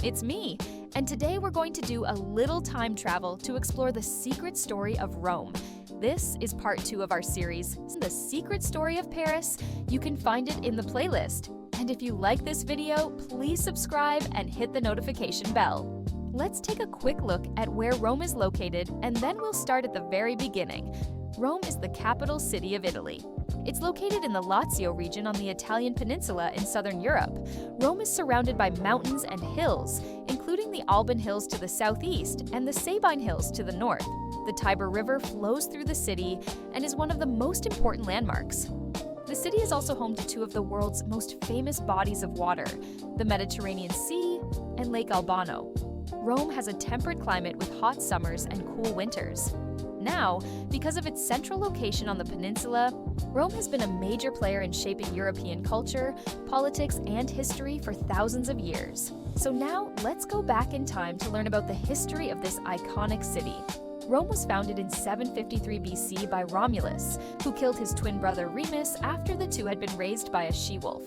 It's me, and today we're going to do a little time travel to explore the secret story of Rome. This is part 2 of our series, The Secret Story of Paris. You can find it in the playlist. And if you like this video, please subscribe and hit the notification bell. Let's take a quick look at where Rome is located, and then we'll start at the very beginning. Rome is the capital city of Italy. It's located in the Lazio region on the Italian peninsula in southern Europe. Rome is surrounded by mountains and hills, including the Alban Hills to the southeast and the Sabine Hills to the north. The Tiber River flows through the city and is one of the most important landmarks. The city is also home to 2 of the world's most famous bodies of water, the Mediterranean Sea and Lake Albano. Rome has a temperate climate with hot summers and cool winters. Now, because of its central location on the peninsula, Rome has been a major player in shaping European culture, politics, and history for thousands of years. So now, let's go back in time to learn about the history of this iconic city. Rome was founded in 753 BC by Romulus, who killed his twin brother Remus after the two had been raised by a she-wolf.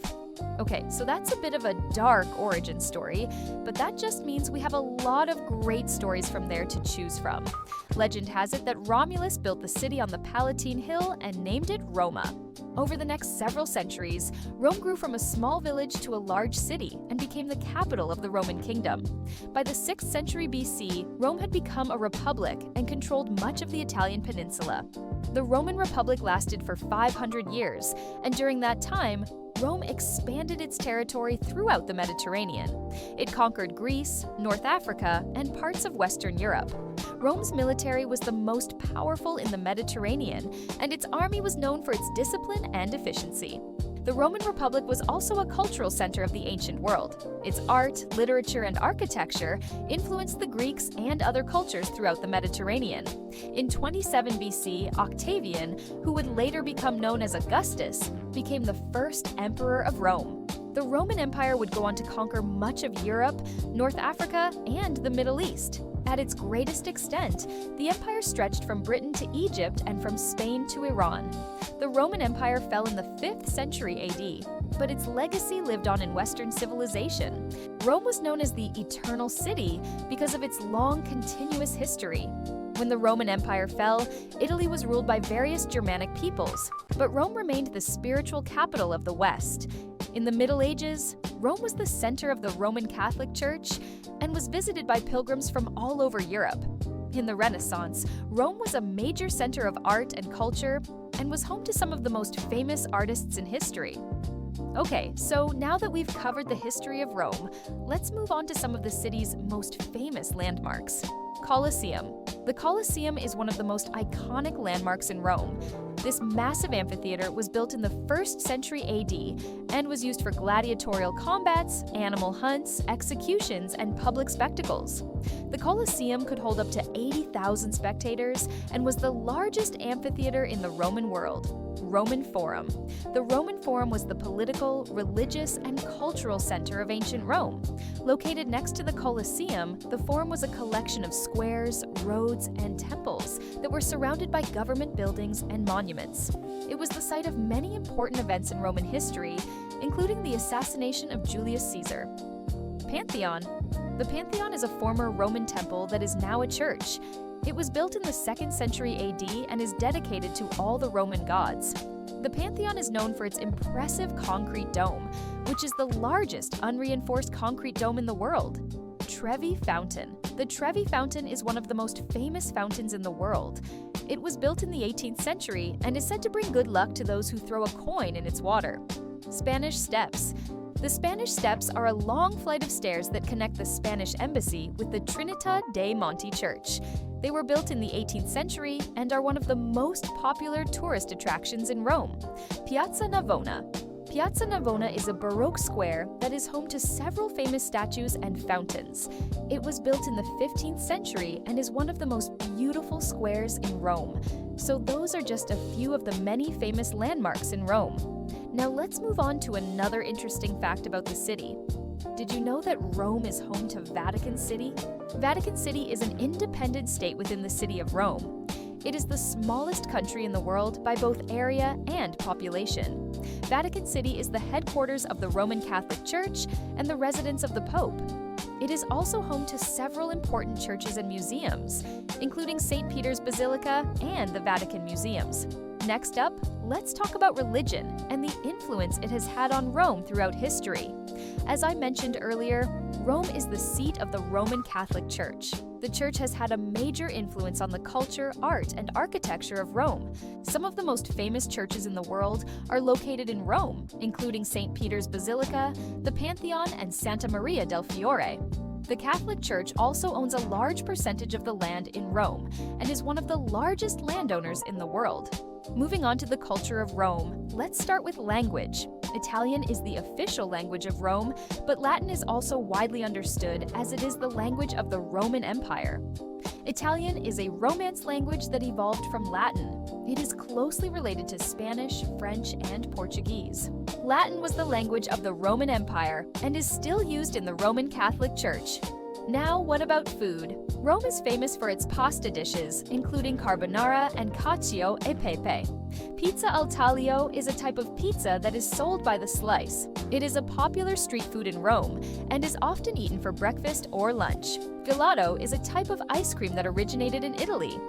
Okay, so that's a bit of a dark origin story, but that just means we have a lot of great stories from there to choose from. Legend has it that Romulus built the city on the Palatine Hill and named it Roma. Over the next several centuries, Rome grew from a small village to a large city and became the capital of the Roman kingdom. By the 6th century BC, Rome had become a republic and controlled much of the Italian peninsula. The Roman Republic lasted for 500 years, and during that time, Rome expanded its territory throughout the Mediterranean. It conquered Greece, North Africa, and parts of Western Europe. Rome's military was the most powerful in the Mediterranean, and its army was known for its discipline and efficiency. The Roman Republic was also a cultural center of the ancient world. Its art, literature, and architecture influenced the Greeks and other cultures throughout the Mediterranean. In 27 BC, Octavian, who would later become known as Augustus, became the first emperor of Rome. The Roman Empire would go on to conquer much of Europe, North Africa, and the Middle East. At its greatest extent, the empire stretched from Britain to Egypt and from Spain to Iran. The Roman Empire fell in the 5th century AD, but its legacy lived on in Western civilization. Rome was known as the Eternal City because of its long, continuous history. When the Roman Empire fell, Italy was ruled by various Germanic peoples, but Rome remained the spiritual capital of the West. In the Middle Ages, Rome was the center of the Roman Catholic Church and was visited by pilgrims from all over Europe. In the Renaissance, Rome was a major center of art and culture and was home to some of the most famous artists in history. Okay, so now that we've covered the history of Rome, let's move on to some of the city's most famous landmarks. Colosseum. The Colosseum is one of the most iconic landmarks in Rome. This massive amphitheater was built in the 1st century AD and was used for gladiatorial combats, animal hunts, executions, and public spectacles. The Colosseum could hold up to 80,000 spectators and was the largest amphitheater in the Roman world. Roman Forum. The Roman Forum was the political, religious, and cultural center of ancient Rome. Located next to the Colosseum, the Forum was a collection of squares, roads, and temples that were surrounded by government buildings and monuments. It was the site of many important events in Roman history, including the assassination of Julius Caesar. Pantheon. The Pantheon is a former Roman temple that is now a church. It was built in the 2nd century AD and is dedicated to all the Roman gods. The Pantheon is known for its impressive concrete dome, which is the largest unreinforced concrete dome in the world. Trevi Fountain. The Trevi Fountain is one of the most famous fountains in the world. It was built in the 18th century and is said to bring good luck to those who throw a coin in its water. Spanish Steps. The Spanish Steps are a long flight of stairs that connect the Spanish embassy with the Trinità dei Monti Church. They were built in the 18th century and are one of the most popular tourist attractions in Rome. Piazza Navona. Piazza Navona is a Baroque square that is home to several famous statues and fountains. It was built in the 15th century and is one of the most beautiful squares in Rome. So those are just a few of the many famous landmarks in Rome. Now let's move on to another interesting fact about the city. Did you know that Rome is home to Vatican City? Vatican City is an independent state within the city of Rome. It is the smallest country in the world by both area and population. Vatican City is the headquarters of the Roman Catholic Church and the residence of the Pope. It is also home to several important churches and museums, including St. Peter's Basilica and the Vatican Museums. Next up, let's talk about religion and the influence it has had on Rome throughout history. As I mentioned earlier, Rome is the seat of the Roman Catholic Church. The church has had a major influence on the culture, art, and architecture of Rome. Some of the most famous churches in the world are located in Rome, including St. Peter's Basilica, the Pantheon, and Santa Maria del Fiore. The Catholic Church also owns a large percentage of the land in Rome and is one of the largest landowners in the world. Moving on to the culture of Rome, let's start with language. Italian is the official language of Rome, but Latin is also widely understood as it is the language of the Roman Empire. Italian is a Romance language that evolved from Latin. It is closely related to Spanish, French, and Portuguese. Latin was the language of the Roman Empire and is still used in the Roman Catholic Church. Now, what about food? Rome is famous for its pasta dishes, including carbonara and cacio e pepe. Pizza al taglio is a type of pizza that is sold by the slice. It is a popular street food in Rome and is often eaten for breakfast or lunch. Gelato is a type of ice cream that originated in Italy.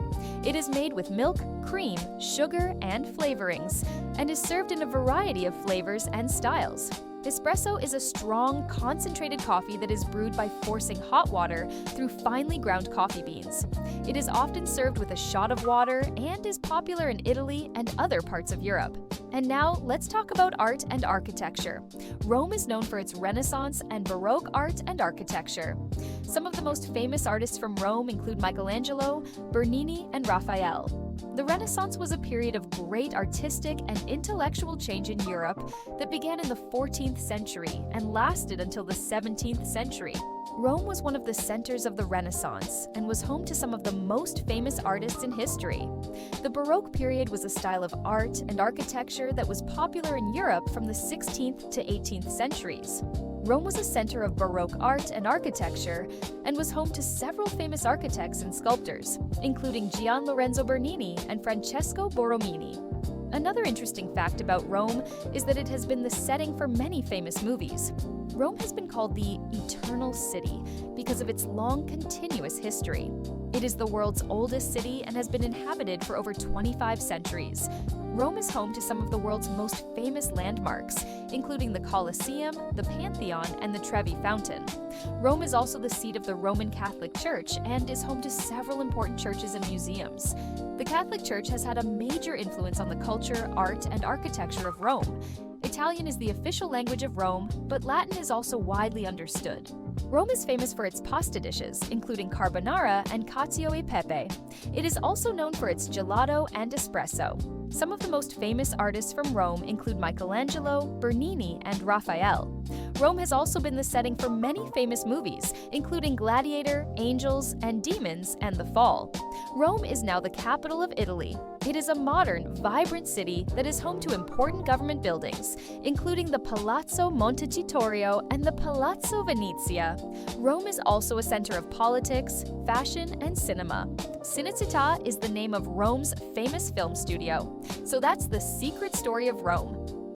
It is made with milk, cream, sugar, and flavorings, and is served in a variety of flavors and styles. Espresso is a strong, concentrated coffee that is brewed by forcing hot water through finely ground coffee beans. It is often served with a shot of water and is popular in Italy and other parts of Europe. And now, let's talk about art and architecture. Rome is known for its Renaissance and Baroque art and architecture. Some of the most famous artists from Rome include Michelangelo, Bernini, and Raphael. The Renaissance was a period of great artistic and intellectual change in Europe that began in the 14th century and lasted until the 17th century. Rome was one of the centers of the Renaissance and was home to some of the most famous artists in history. The Baroque period was a style of art and architecture that was popular in Europe from the 16th to 18th centuries. Rome was a center of Baroque art and architecture and was home to several famous architects and sculptors, including Gian Lorenzo Bernini and Francesco Borromini. Another interesting fact about Rome is that it has been the setting for many famous movies. Rome has been called the Eternal City because of its long, continuous history. It is the world's oldest city and has been inhabited for over 25 centuries. Rome is home to some of the world's most famous landmarks, including the Colosseum, the Pantheon, and the Trevi Fountain. Rome is also the seat of the Roman Catholic Church and is home to several important churches and museums. The Catholic Church has had a major influence on the culture, art, and architecture of Rome. Italian is the official language of Rome, but Latin is also widely understood. Rome is famous for its pasta dishes, including carbonara and cacio e pepe. It is also known for its gelato and espresso. Some of the most famous artists from Rome include Michelangelo, Bernini, and Raphael. Rome has also been the setting for many famous movies, including Gladiator, Angels, and Demons, and The Fall. Rome is now the capital of Italy. It is a modern, vibrant city that is home to important government buildings, including the Palazzo Montecitorio and the Palazzo Venezia. Rome is also a center of politics, fashion, and cinema. Cinecittà is the name of Rome's famous film studio. So that's the secret story of Rome.